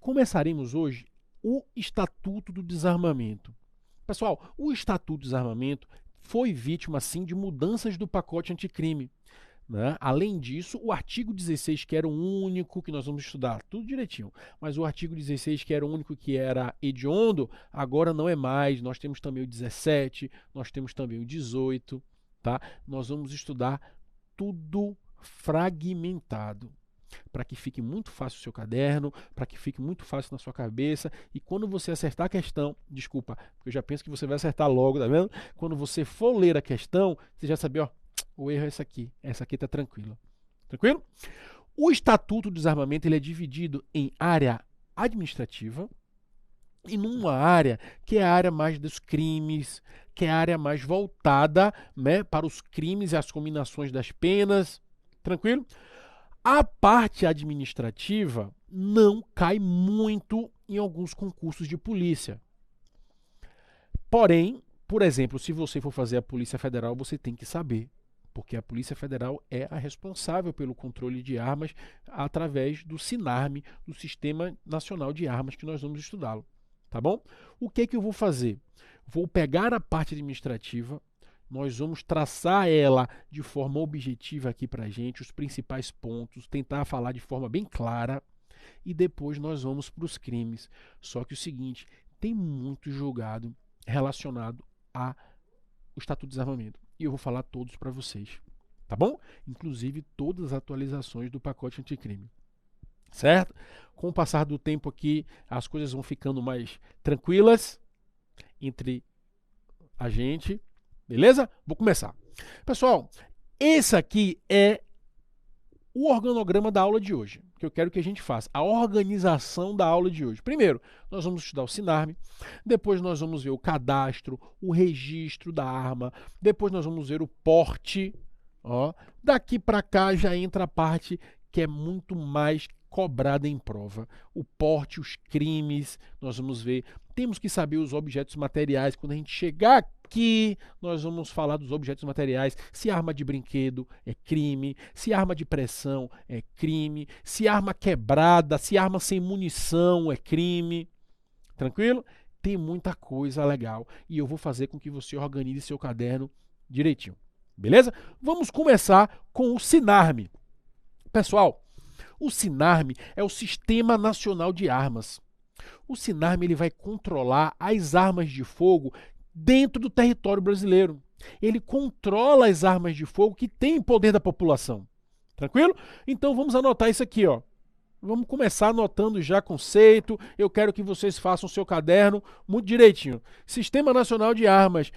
Começaremos hoje o Estatuto do Desarmamento. Pessoal, o Estatuto do Desarmamento foi vítima, sim, de mudanças do pacote anticrime, né? Além disso, o artigo 16, que era o único que nós vamos estudar, tudo direitinho, mas o artigo 16, que era o único que era hediondo, agora não é mais. Nós temos também o 17, nós temos também o 18, tá? Nós vamos estudar tudo fragmentado, para que fique muito fácil o seu caderno, para que fique muito fácil na sua cabeça, e quando você acertar a questão, desculpa, porque eu já penso que você vai acertar logo, tá vendo? Quando você for ler a questão, você já sabe, ó, o erro é essa aqui tá tranquila. Tranquilo? O Estatuto do Desarmamento ele é dividido em área administrativa e numa área que é a área mais dos crimes, que é a área mais voltada, né, para os crimes e as combinações das penas. Tranquilo? A parte administrativa não cai muito em alguns concursos de polícia. Porém, por exemplo, se você for fazer a Polícia Federal, você tem que saber, porque a Polícia Federal é a responsável pelo controle de armas através do SINARME, do Sistema Nacional de Armas, que nós vamos estudá-lo. Tá bom? O que eu vou fazer? Vou pegar a parte administrativa, nós vamos traçar ela de forma objetiva aqui para a gente, os principais pontos, tentar falar de forma bem clara, e depois nós vamos para os crimes. Só que o seguinte, tem muito julgado relacionado ao Estatuto de Desarmamento, e eu vou falar todos para vocês, tá bom? Inclusive todas as atualizações do pacote anticrime, certo? Com o passar do tempo aqui, as coisas vão ficando mais tranquilas entre a gente. Beleza? Vou começar. Pessoal, esse aqui é o organograma da aula de hoje, que eu quero que a gente faça. A organização da aula de hoje. Primeiro, nós vamos estudar o SINARME, depois nós vamos ver o cadastro, o registro da arma, depois nós vamos ver o porte. Ó. Daqui para cá já entra a parte que é muito mais cobrada em prova. O porte, os crimes, nós vamos ver. Temos que saber os objetos materiais. Quando a gente chegar aqui, nós vamos falar dos objetos materiais. Se arma de brinquedo é crime, se arma de pressão é crime, se arma quebrada, se arma sem munição é crime. Tranquilo? Tem muita coisa legal e eu vou fazer com que você organize seu caderno direitinho. Beleza? Vamos começar com o SINARME. Pessoal, o SINARME é o Sistema Nacional de Armas. O SINARME ele vai controlar as armas de fogo dentro do território brasileiro. Ele controla as armas de fogo que têm poder da população. Tranquilo? Então vamos anotar isso aqui, ó. Vamos começar anotando já conceito. Eu quero que vocês façam o seu caderno muito direitinho. Sistema Nacional de Armas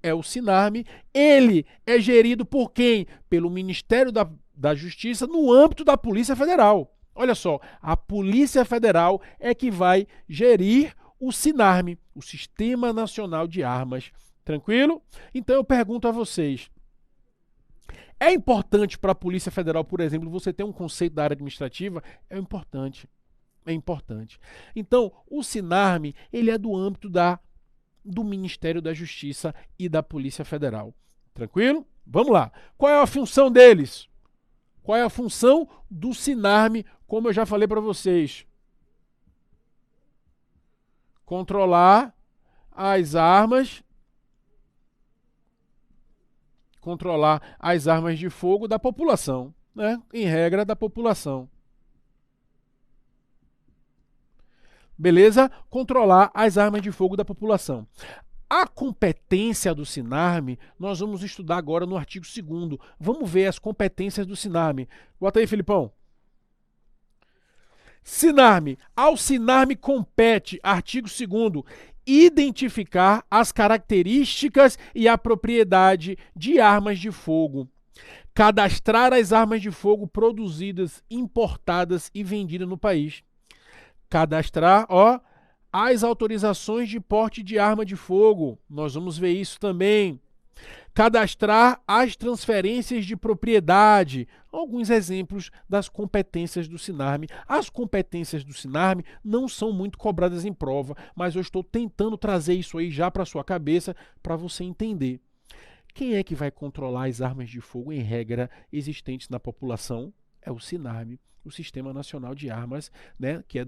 é o SINARME. Ele é gerido por quem? Pelo Ministério da Justiça no âmbito da Polícia Federal. Olha só, a Polícia Federal é que vai gerir o SINARME, o Sistema Nacional de Armas. Tranquilo? Então eu pergunto a vocês, é importante para a Polícia Federal, por exemplo, você ter um conceito da área administrativa? É importante. É importante. Então, o SINARME, ele é do âmbito do Ministério da Justiça e da Polícia Federal. Tranquilo? Vamos lá. Qual é a função deles? Qual é a função do SINARME, como eu já falei para vocês? Controlar as armas de fogo da população, né? Em regra, da população. Beleza? Controlar as armas de fogo da população. A competência do SINARME, nós vamos estudar agora no artigo 2º. Vamos ver as competências do SINARME. Bota aí, Filipão. SINARME. Ao SINARME compete, artigo 2º, identificar as características e a propriedade de armas de fogo, cadastrar as armas de fogo produzidas, importadas e vendidas no país, cadastrar, as autorizações de porte de arma de fogo, nós vamos ver isso também. Cadastrar as transferências de propriedade. Alguns exemplos das competências do SINARME. As competências do SINARME não são muito cobradas em prova, mas eu estou tentando trazer isso aí já para a sua cabeça para você entender. Quem é que vai controlar as armas de fogo, em regra, existentes na população? É o SINARME, o Sistema Nacional de Armas, né, que é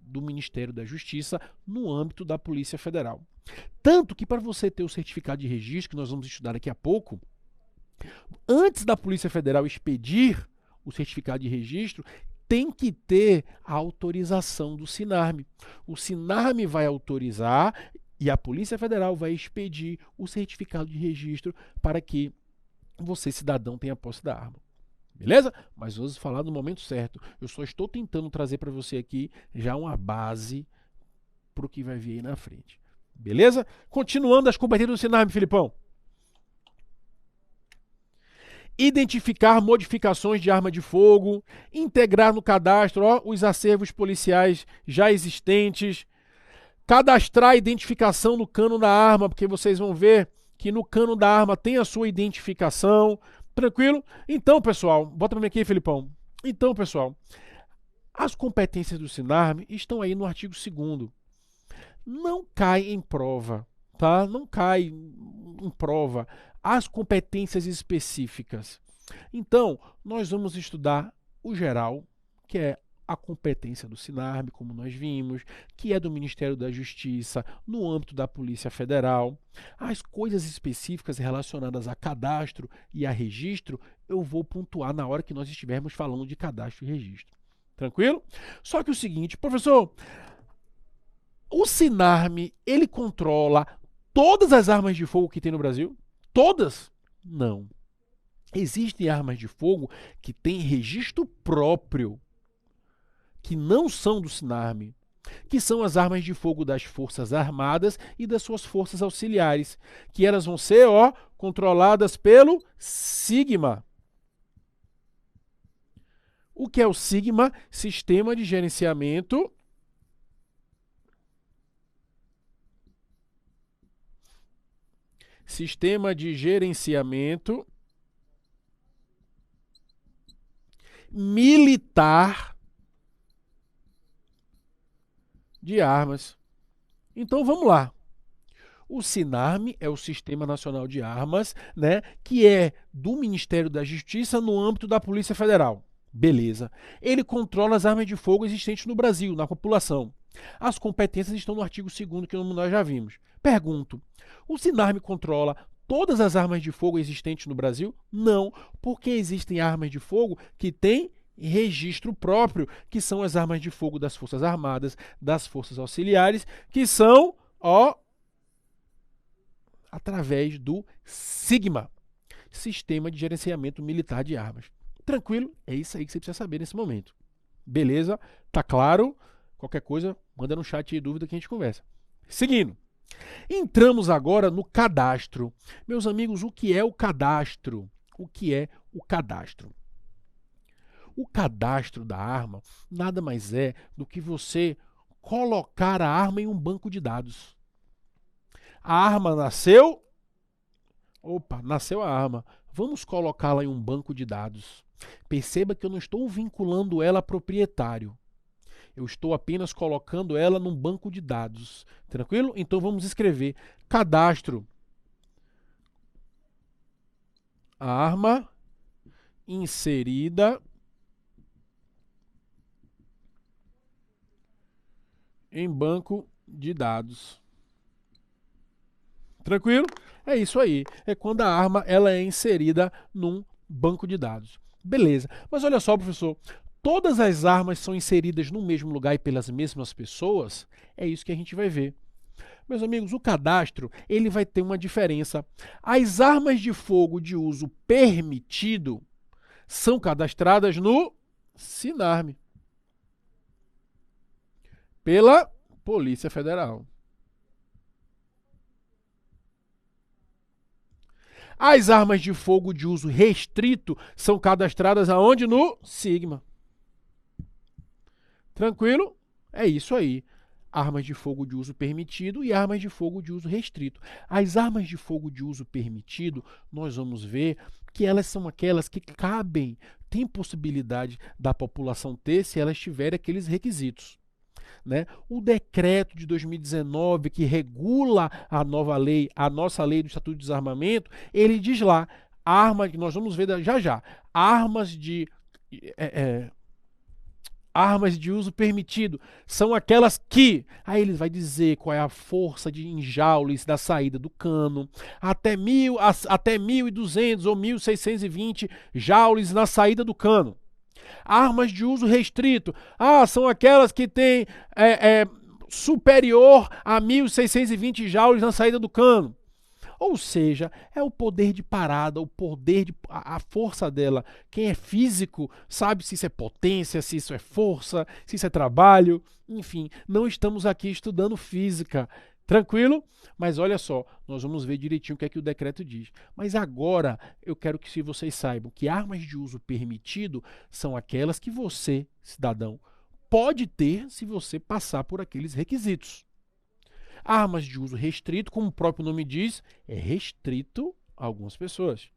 do Ministério da Justiça no âmbito da Polícia Federal. Tanto que para você ter o certificado de registro, que nós vamos estudar daqui a pouco, antes da Polícia Federal expedir o certificado de registro, tem que ter a autorização do SINARME. O SINARME vai autorizar e a Polícia Federal vai expedir o certificado de registro para que você, cidadão, tenha posse da arma. Beleza? Mas vamos falar no momento certo. Eu só estou tentando trazer para você aqui já uma base para o que vai vir aí na frente. Beleza? Continuando as competências do SINARME, Filipão. Identificar modificações de arma de fogo, integrar no cadastro os acervos policiais já existentes, cadastrar a identificação no cano da arma, porque vocês vão ver que no cano da arma tem a sua identificação. Tranquilo? Então, pessoal, bota para mim aqui, Filipão. Então, pessoal, as competências do SINARME estão aí no artigo 2º. Não cai em prova, tá? Não cai em prova as competências específicas. Então, nós vamos estudar o geral, que é a competência do SINARME, como nós vimos, que é do Ministério da Justiça, no âmbito da Polícia Federal. As coisas específicas relacionadas a cadastro e a registro, eu vou pontuar na hora que nós estivermos falando de cadastro e registro. Tranquilo? Só que o seguinte, professor, o SINARME, ele controla todas as armas de fogo que tem no Brasil? Todas? Não. Existem armas de fogo que têm registro próprio, que não são do SINARME, que são as armas de fogo das Forças Armadas e das suas forças auxiliares, que elas vão ser, controladas pelo SIGMA. O que é o SIGMA? Sistema de Gerenciamento Militar de Armas. Então vamos lá. O SINARME é o Sistema Nacional de Armas, né, que é do Ministério da Justiça no âmbito da Polícia Federal. Beleza. Ele controla as armas de fogo existentes no Brasil, na população. As competências estão no artigo 2º, que nós já vimos. Pergunto, o SINARME controla todas as armas de fogo existentes no Brasil? Não, porque existem armas de fogo que têm registro próprio, que são as armas de fogo das Forças Armadas, das Forças Auxiliares, que são, através do SIGMA, Sistema de Gerenciamento Militar de Armas. Tranquilo? É isso aí que você precisa saber nesse momento. Beleza? Tá claro? Qualquer coisa, manda no chat aí dúvida que a gente conversa. Seguindo. Entramos agora no cadastro. Meus amigos, o que é o cadastro? O que é o cadastro? O cadastro da arma nada mais é do que você colocar a arma em um banco de dados. A arma nasceu? Nasceu a arma. Vamos colocá-la em um banco de dados. Perceba que eu não estou vinculando ela a proprietário. Eu estou apenas colocando ela num banco de dados. Tranquilo? Então vamos escrever cadastro. Arma inserida em banco de dados. Tranquilo? É isso aí. É quando a arma ela é inserida num banco de dados. Beleza. Mas olha só, professor. Todas as armas são inseridas no mesmo lugar e pelas mesmas pessoas? É isso que a gente vai ver. Meus amigos, o cadastro ele vai ter uma diferença. As armas de fogo de uso permitido são cadastradas no SINARME pela Polícia Federal. As armas de fogo de uso restrito são cadastradas aonde? No SIGMA. Tranquilo? É isso aí. Armas de fogo de uso permitido e armas de fogo de uso restrito. As armas de fogo de uso permitido, nós vamos ver que elas são aquelas que cabem, tem possibilidade da população ter se elas tiverem aqueles requisitos. Né? O decreto de 2019 que regula a nova lei, a nossa lei do Estatuto de Desarmamento, ele diz lá, armas, nós vamos ver já já, armas Armas de uso permitido são aquelas que, aí ele vai dizer qual é a força em joules da saída do cano, até 1.200 ou 1.620 joules na saída do cano. Armas de uso restrito, são aquelas que têm superior a 1.620 joules na saída do cano. Ou seja, é o poder de parada, o poder de a força dela. Quem é físico sabe se isso é potência, se isso é força, se isso é trabalho. Enfim, não estamos aqui estudando física. Tranquilo? Mas olha só, nós vamos ver direitinho o que é que o decreto diz. Mas agora eu quero que vocês saibam que armas de uso permitido são aquelas que você, cidadão, pode ter se você passar por aqueles requisitos. Armas de uso restrito, como o próprio nome diz, é restrito a algumas pessoas.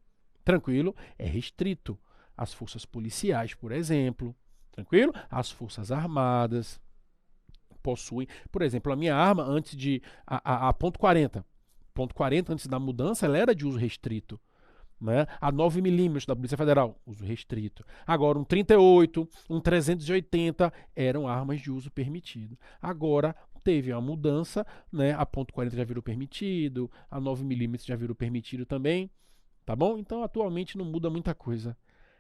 Tranquilo? É restrito às forças policiais, por exemplo. Tranquilo? As forças armadas possuem, por exemplo, a minha arma antes de a ponto .40. Ponto .40 antes da mudança, ela era de uso restrito. Né? A 9mm da Polícia Federal, uso restrito. Agora, um 38, um 380 eram armas de uso permitido. Agora, teve uma mudança, né? A ponto .40 já virou permitido, a 9mm já virou permitido também, tá bom? Então, atualmente não muda muita coisa,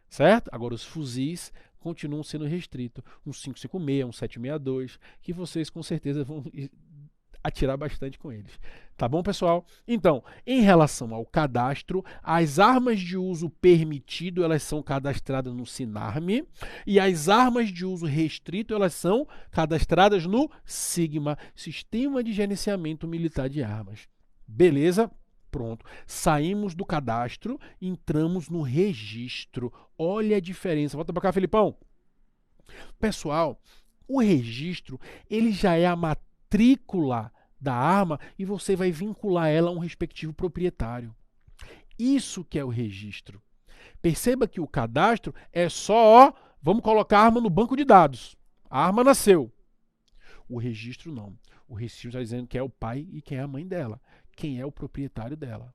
certo? Agora, os fuzis continuam sendo restritos. Um 5.56, um 7.62, que vocês com certeza vão atirar bastante com eles. Tá bom, pessoal? Então, em relação ao cadastro, as armas de uso permitido, elas são cadastradas no SINARM, e as armas de uso restrito, elas são cadastradas no SIGMA, Sistema de Gerenciamento Militar de Armas. Beleza? Pronto. Saímos do cadastro, entramos no registro. Olha a diferença. Volta para cá, Felipão. Pessoal, o registro, ele já é a matrícula da arma e você vai vincular ela a um respectivo proprietário. Isso que é o registro. Perceba que o cadastro é só, vamos colocar a arma no banco de dados. A arma nasceu. O registro não. O registro está dizendo quem é o pai e quem é a mãe dela. Quem é o proprietário dela.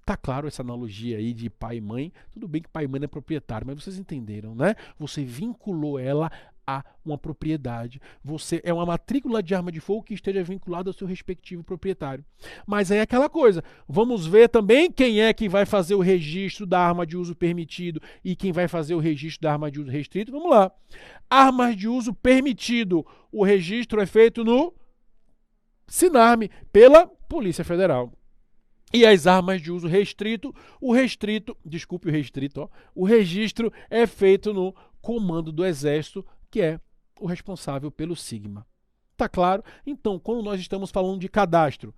Tá claro essa analogia aí de pai e mãe? Tudo bem que pai e mãe não é proprietário, mas vocês entenderam, né? Você vinculou ela a uma propriedade. Você é uma matrícula de arma de fogo que esteja vinculada ao seu respectivo proprietário. Mas aí é aquela coisa. Vamos ver também quem é que vai fazer o registro da arma de uso permitido e quem vai fazer o registro da arma de uso restrito. Vamos lá. Armas de uso permitido. O registro é feito no SINARM pela Polícia Federal. E as armas de uso restrito, o registro é feito no Comando do Exército, que é o responsável pelo SIGMA. Tá claro? Então, quando nós estamos falando de cadastro,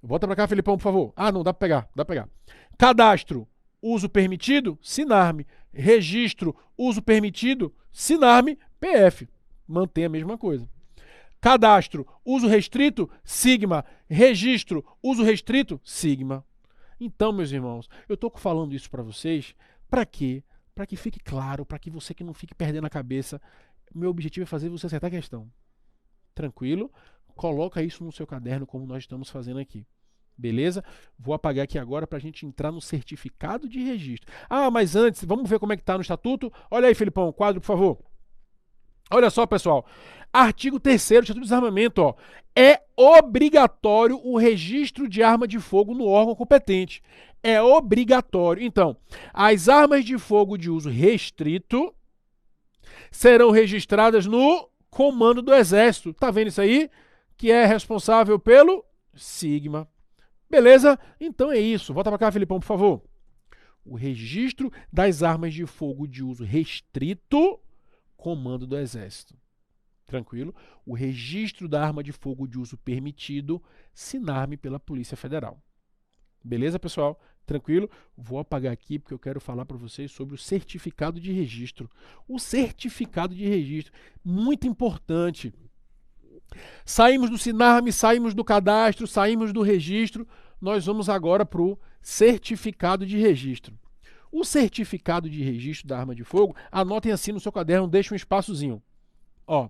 volta para cá, Felipão, por favor. Não, dá para pegar. Cadastro, uso permitido, SINARM. Registro, uso permitido, SINARM, PF. Mantém a mesma coisa. Cadastro, uso restrito, SIGMA. Registro, uso restrito, SIGMA. Então, meus irmãos, eu estou falando isso para vocês, para quê? Para que fique claro, para que você que não fique perdendo a cabeça. Meu objetivo é fazer você acertar a questão. Tranquilo? Coloca isso no seu caderno, como nós estamos fazendo aqui. Beleza? Vou apagar aqui agora para a gente entrar no certificado de registro. Mas antes, vamos ver como é que está no estatuto? Olha aí, Felipão, o quadro, por favor. Olha só, pessoal. Artigo 3º do Estatuto do Desarmamento. Ó. É obrigatório o registro de arma de fogo no órgão competente. É obrigatório. Então, as armas de fogo de uso restrito serão registradas no Comando do Exército. Tá vendo isso aí? Que é responsável pelo SIGMA. Beleza? Então é isso. Volta para cá, Felipão, por favor. O registro das armas de fogo de uso restrito, Comando do Exército. Tranquilo? O registro da arma de fogo de uso permitido, SINARM pela Polícia Federal. Beleza, pessoal? Tranquilo? Vou apagar aqui porque eu quero falar para vocês sobre o certificado de registro. O certificado de registro, muito importante. Saímos do SINARM, saímos do cadastro, saímos do registro. Nós vamos agora para o certificado de registro. O certificado de registro da arma de fogo, anotem assim no seu caderno, deixem um espaçozinho. Ó.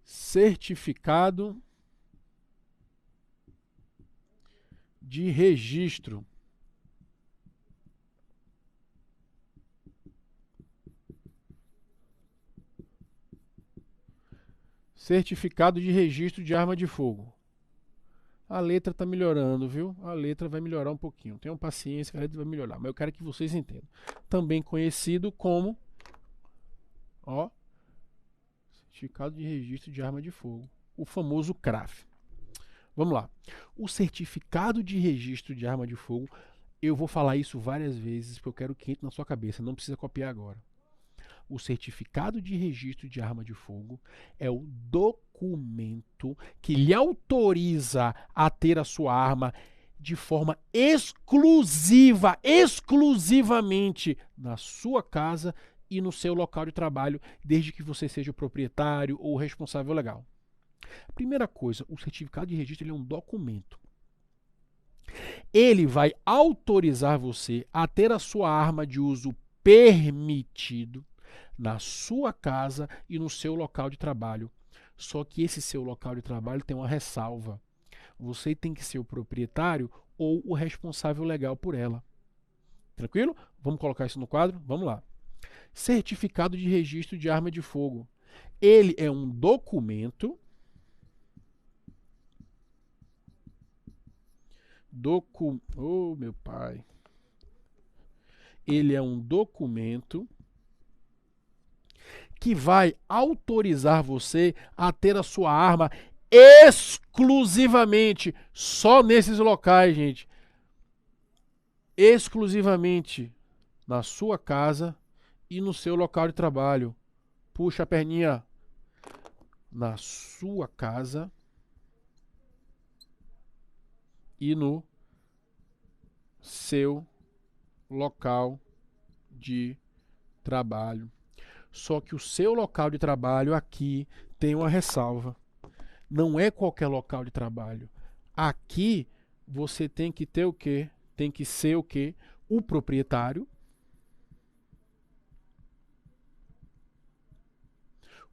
Certificado de registro. Certificado de registro de arma de fogo. A letra está melhorando, viu? A letra vai melhorar um pouquinho. Tenham paciência que a letra vai melhorar. Mas eu quero que vocês entendam. Também conhecido como, ó, certificado de registro de arma de fogo. O famoso CRAF. Vamos lá. O certificado de registro de arma de fogo, eu vou falar isso várias vezes, porque eu quero que entre na sua cabeça. Não precisa copiar agora. O certificado de registro de arma de fogo é o documento que lhe autoriza a ter a sua arma de forma exclusivamente na sua casa e no seu local de trabalho, desde que você seja o proprietário ou o responsável legal. Primeira coisa, o certificado de registro ele é um documento. Ele vai autorizar você a ter a sua arma de uso permitido na sua casa e no seu local de trabalho. Só que esse seu local de trabalho tem uma ressalva. Você tem que ser o proprietário ou o responsável legal por ela. Tranquilo? Vamos colocar isso no quadro? Vamos lá. Certificado de registro de arma de fogo. Ele é um documento. Oh, meu pai. Ele é um documento que vai autorizar você a ter a sua arma exclusivamente só nesses locais, gente. Exclusivamente na sua casa e no seu local de trabalho. Puxa a perninha. Na sua casa e no seu local de trabalho. Só que o seu local de trabalho aqui tem uma ressalva. Não é qualquer local de trabalho. Aqui você tem que ter o quê? Tem que ser o quê? O proprietário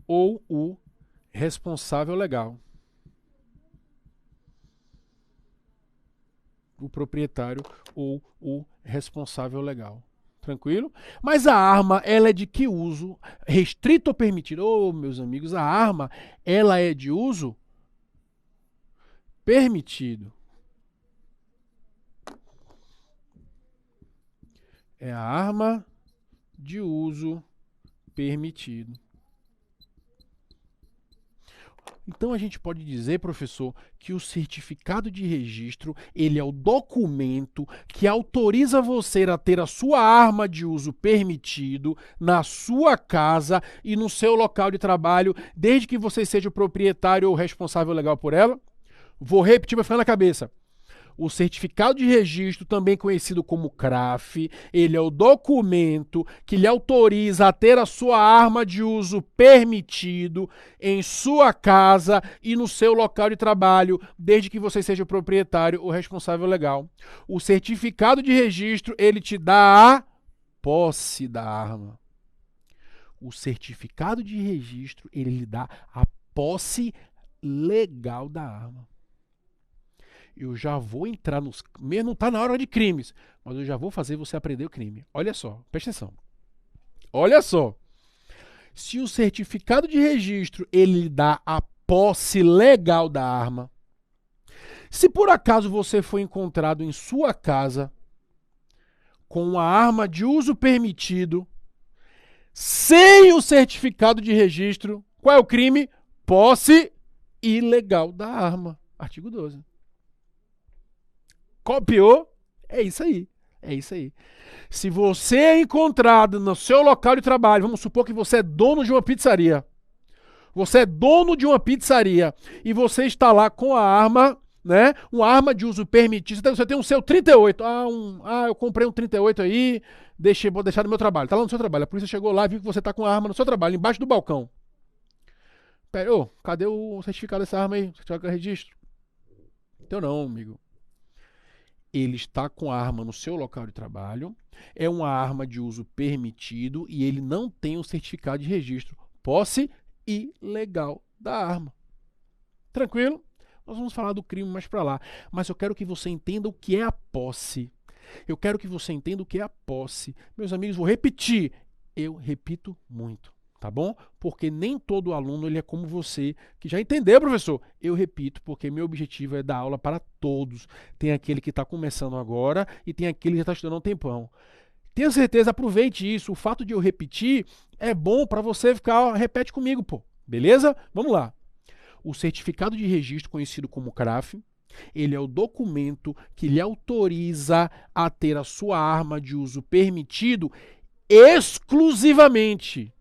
ou o responsável legal. O proprietário ou o responsável legal. Tranquilo? Mas a arma, ela é de que uso? Restrito ou permitido? Ô, meus amigos, a arma, ela é de uso permitido. É a arma de uso permitido. Então a gente pode dizer, professor, que o certificado de registro, ele é o documento que autoriza você a ter a sua arma de uso permitido na sua casa e no seu local de trabalho, desde que você seja o proprietário ou responsável legal por ela. Vou repetir, vai ficar na cabeça. O certificado de registro, também conhecido como CRAF, ele é o documento que lhe autoriza a ter a sua arma de uso permitido em sua casa e no seu local de trabalho, desde que você seja o proprietário ou responsável legal. O certificado de registro, ele te dá a posse da arma. O certificado de registro, ele lhe dá a posse legal da arma. Eu já vou entrar nos... Não está na hora de crimes, mas eu já vou fazer você aprender o crime. Olha só, presta atenção. Olha só. Se o certificado de registro ele dá a posse legal da arma, se por acaso você foi encontrado em sua casa com uma arma de uso permitido, sem o certificado de registro, qual é o crime? Posse ilegal da arma. Artigo 12. Copiou? É isso aí. É isso aí. Se você é encontrado no seu local de trabalho, vamos supor que você é dono de uma pizzaria. Você é dono de uma pizzaria e você está lá com a arma, né? Uma arma de uso permitido. Você tem um seu 38. Eu comprei um 38 aí, vou deixar no meu trabalho. Está lá no seu trabalho. A polícia chegou lá e viu que você está com a arma no seu trabalho, embaixo do balcão. Pera, cadê o certificado dessa arma aí? Certificado de registro? Então não, amigo. Ele está com a arma no seu local de trabalho, é uma arma de uso permitido e ele não tem o certificado de registro. Posse ilegal da arma. Tranquilo? Nós vamos falar do crime mais para lá, mas eu quero que você entenda o que é a posse. Eu quero que você entenda o que é a posse. Meus amigos, vou repetir. Eu repito muito. Tá bom? Porque nem todo aluno ele é como você, que já entendeu, professor. Eu repito, porque meu objetivo é dar aula para todos. Tem aquele que está começando agora e tem aquele que já está estudando há um tempão. Tenha certeza, aproveite isso. O fato de eu repetir é bom para você ficar, repete comigo, pô. Beleza? Vamos lá. O certificado de registro, conhecido como CRAF, ele é o documento que lhe autoriza a ter a sua arma de uso permitido exclusivamente.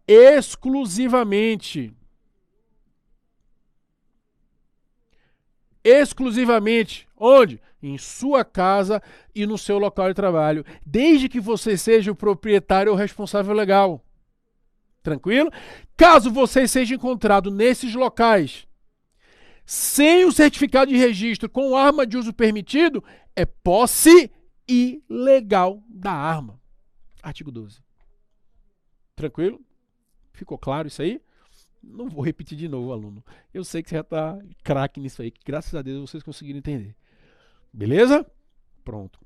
Exclusivamente. Exclusivamente. Onde? Em sua casa e no seu local de trabalho, desde que você seja o proprietário ou responsável legal. Tranquilo? Caso você seja encontrado nesses locais sem o certificado de registro com arma de uso permitido, é posse ilegal da arma. Artigo 12. Tranquilo? Ficou claro isso aí? Não vou repetir de novo, aluno. Eu sei que você já está craque nisso aí, que graças a Deus vocês conseguiram entender. Beleza? Pronto.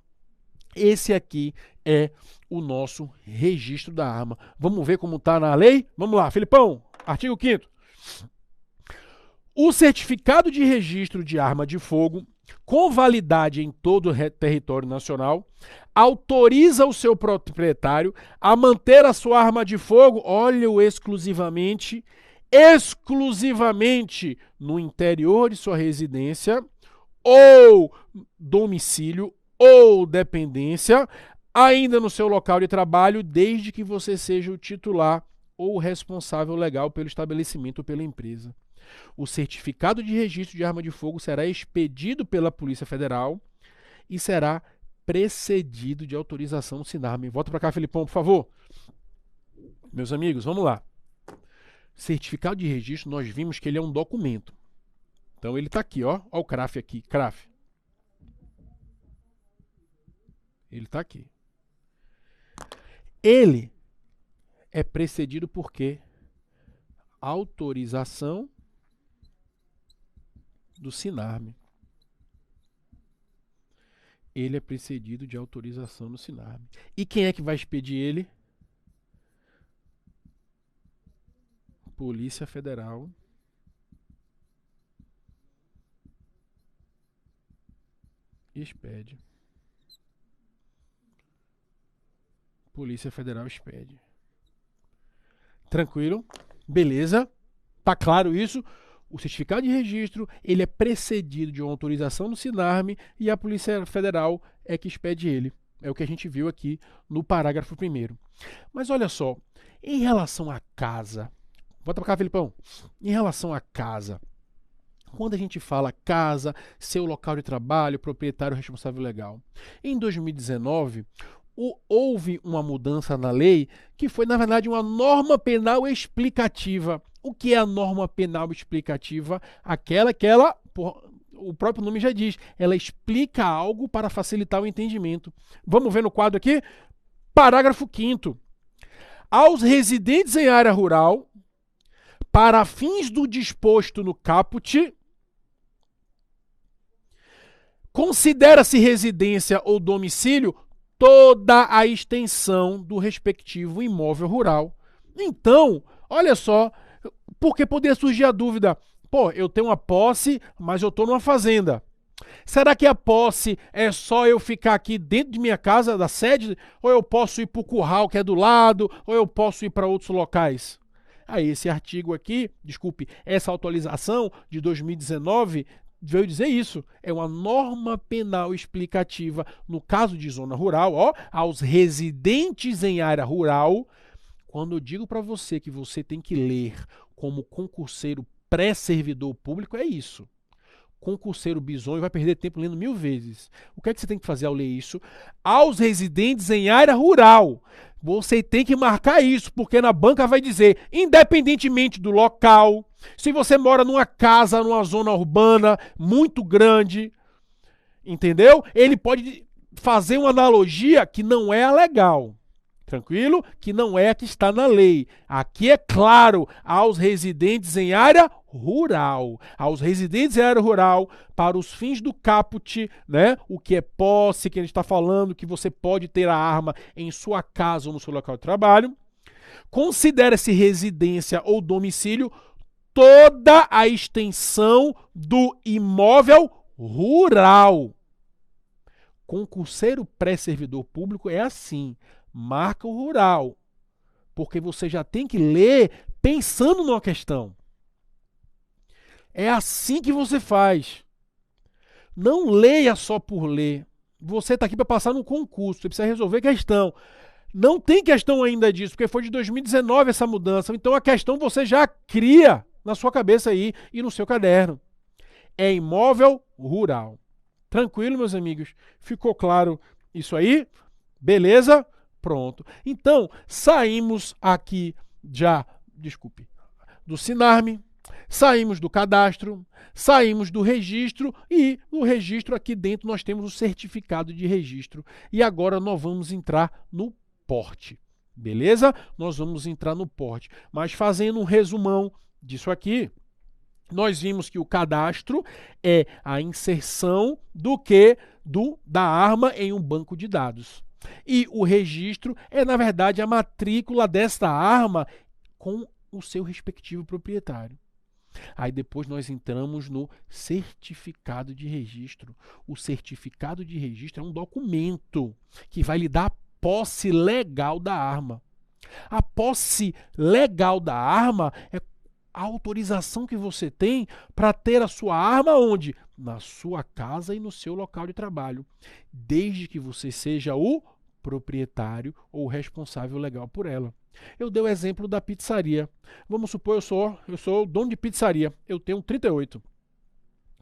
Esse aqui é o nosso registro da arma. Vamos ver como está na lei? Vamos lá, Felipão. Artigo 5º. O certificado de registro de arma de fogo, com validade em todo o território nacional, autoriza o seu proprietário a manter a sua arma de fogo, olha-o exclusivamente no interior de sua residência ou domicílio ou dependência, ainda no seu local de trabalho, desde que você seja o titular ou responsável legal pelo estabelecimento ou pela empresa. O certificado de registro de arma de fogo será expedido pela Polícia Federal e será precedido de autorização do SINARME. Volta para cá, Felipão, por favor. Meus amigos, vamos lá. Certificado de registro, nós vimos que ele é um documento. Então ele está aqui, ó. Olha o CRAF aqui, CRAF. Ele está aqui. Ele é precedido por quê? Autorização do SINARME. Ele é precedido de autorização do SINARME. E quem é que vai expedir ele? Polícia Federal. Expede. Polícia Federal expede. Tranquilo? Beleza? Tá claro isso? O certificado de registro, ele é precedido de uma autorização do SINARME e a Polícia Federal é que expede ele. É o que a gente viu aqui no parágrafo 1º. Mas olha só, em relação à casa, volta para cá, Felipão. Em relação à casa, quando a gente fala casa, seu local de trabalho, proprietário responsável legal, em 2019, houve uma mudança na lei que foi, na verdade, uma norma penal explicativa. O que é a norma penal explicativa? Aquela que ela, o próprio nome já diz, ela explica algo para facilitar o entendimento. Vamos ver no quadro aqui? Parágrafo 5º. Aos residentes em área rural, para fins do disposto no caput, considera-se residência ou domicílio toda a extensão do respectivo imóvel rural. Então, olha só, porque poderia surgir a dúvida, pô, eu tenho uma posse, mas eu estou numa fazenda. Será que a posse é só eu ficar aqui dentro de minha casa, da sede, ou eu posso ir para o curral que é do lado, ou eu posso ir para outros locais? Aí esse artigo aqui, desculpe, essa atualização de 2019 veio dizer isso. É uma norma penal explicativa no caso de zona rural, ó, aos residentes em área rural. Quando eu digo para você que você tem que ler como concurseiro pré-servidor público, é isso. Concurseiro bizonho vai perder tempo lendo 1000 vezes. O que é que você tem que fazer ao ler isso? Aos residentes em área rural. Você tem que marcar isso, porque na banca vai dizer, independentemente do local, se você mora numa casa, numa zona urbana muito grande, entendeu? Ele pode fazer uma analogia que não é a legal. Tranquilo? Que não é a que está na lei. Aqui é claro, aos residentes em área rural. Aos residentes em área rural, para os fins do caput, né? O que é posse, que a gente está falando, que você pode ter a arma em sua casa ou no seu local de trabalho. Considera-se residência ou domicílio toda a extensão do imóvel rural. Concurseiro pré-servidor público é assim, marca o rural, porque você já tem que ler pensando numa questão. É assim que você faz. Não leia só por ler. Você está aqui para passar no concurso, você precisa resolver questão. Não tem questão ainda disso, porque foi de 2019 essa mudança. Então a questão você já cria na sua cabeça aí e no seu caderno. É imóvel rural. Tranquilo, meus amigos? Ficou claro isso aí? Beleza? Pronto. Então, saímos aqui já, do Sinarme, saímos do cadastro, saímos do registro e no registro aqui dentro nós temos o certificado de registro. E agora nós vamos entrar no porte. Beleza? Nós vamos entrar no porte. Mas fazendo um resumão disso aqui, nós vimos que o cadastro é a inserção da arma em um banco de dados. E o registro é, na verdade, a matrícula desta arma com o seu respectivo proprietário. Aí depois nós entramos no certificado de registro. O certificado de registro é um documento que vai lhe dar a posse legal da arma. A posse legal da arma é a autorização que você tem para ter a sua arma onde? Na sua casa e no seu local de trabalho, desde que você seja o proprietário ou responsável legal por ela. Eu dei o exemplo da pizzaria. Vamos supor, eu sou dono de pizzaria, eu tenho 38.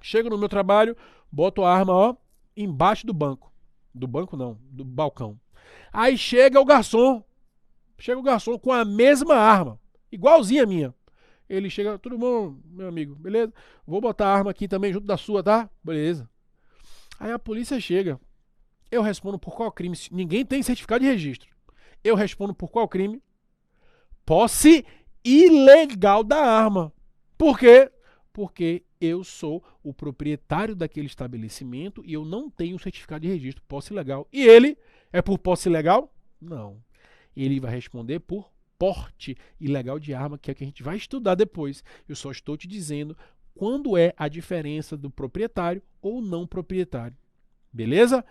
Chego no meu trabalho, boto a arma embaixo do banco. Do banco não, do balcão. Aí chega o garçom com a mesma arma, igualzinha a minha. Ele chega, tudo bom, meu amigo, beleza? Vou botar a arma aqui também junto da sua, tá? Beleza. Aí a polícia chega. Eu respondo por qual crime? Ninguém tem certificado de registro. Eu respondo por qual crime? Posse ilegal da arma. Por quê? Porque eu sou o proprietário daquele estabelecimento e eu não tenho certificado de registro, posse ilegal. E ele é por posse ilegal? Não. Ele vai responder por porte ilegal de arma, que é o que a gente vai estudar depois. Eu só estou te dizendo quando é a diferença do proprietário ou não proprietário. Beleza?